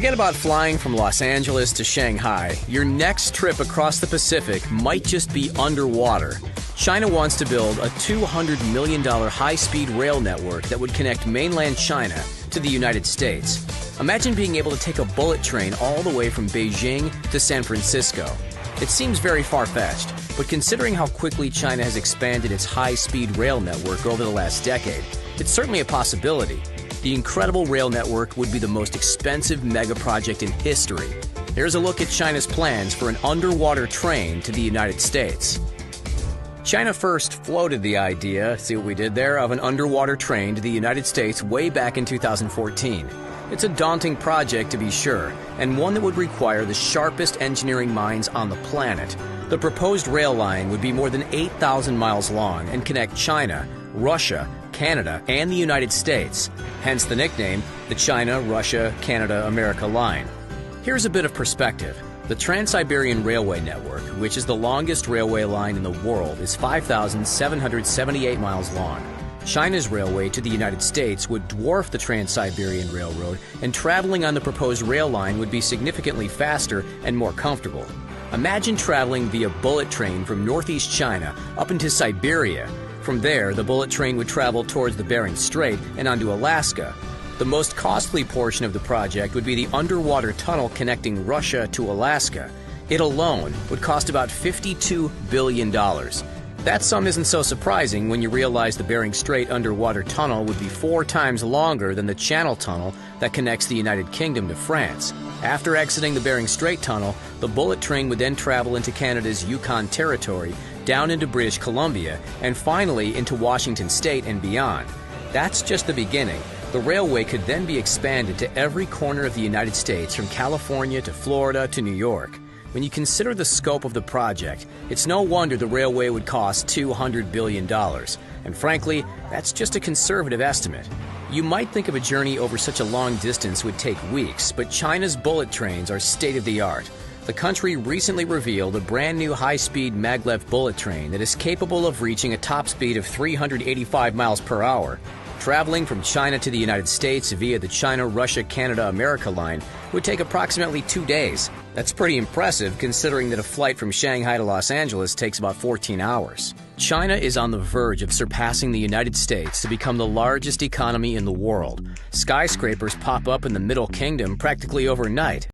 Forget about flying from Los Angeles to Shanghai. Your next trip across the Pacific might just be underwater. China wants to build a $200 million high-speed rail network that would connect mainland China to the United States. Imagine being able to take a bullet train all the way from Beijing to San Francisco. It seems very far-fetched, but considering how quickly China has expanded its high-speed rail network over the last decade, it's certainly a possibility. The incredible rail network would be the most expensive mega project in history. Here's a look at China's plans for an underwater train to the United States. China first floated the idea, see what we did there, of an underwater train to the United States way back in 2014. It's a daunting project to be sure, and one that would require the sharpest engineering minds on the planet. The proposed rail line would be more than 8,000 miles long and connect China, Russia, Canada, and the United States, hence the nickname, the China, Russia, Canada, America line. Here's a bit of perspective. The Trans-Siberian Railway Network, which is the longest railway line in the world, is 5,778 miles long. China's railway to the United States would dwarf the Trans-Siberian Railroad, and traveling on the proposed rail line would be significantly faster and more comfortable. Imagine traveling via bullet train from northeast China up into Siberia. From there, the bullet train would travel towards the Bering Strait and onto Alaska. The most costly portion of the project would be the underwater tunnel connecting Russia to Alaska. It alone would cost about $52 billion. That sum isn't so surprising when you realize the Bering Strait underwater tunnel would be 4 times longer than the Channel Tunnel that connects the United Kingdom to France. After exiting the Bering Strait tunnel, the bullet train would then travel into Canada's Yukon Territory, down into British Columbia, and finally into Washington State and beyond. That's just the beginning. The railway could then be expanded to every corner of the United States, from California to Florida to New York. When you consider the scope of the project, it's no wonder the railway would cost $200 billion. And frankly, that's just a conservative estimate. You might think of a journey over such a long distance would take weeks, but China's bullet trains are state-of-the-art. The country recently revealed a brand new high-speed maglev bullet train that is capable of reaching a top speed of 385 miles per hour. Traveling from China to the United States via the China, Russia, Canada, America line would take approximately 2 days. That's pretty impressive considering that a flight from Shanghai to Los Angeles takes about 14 hours. China is on the verge of surpassing the United States to become the largest economy in the world. Skyscrapers pop up in the Middle Kingdom practically overnight,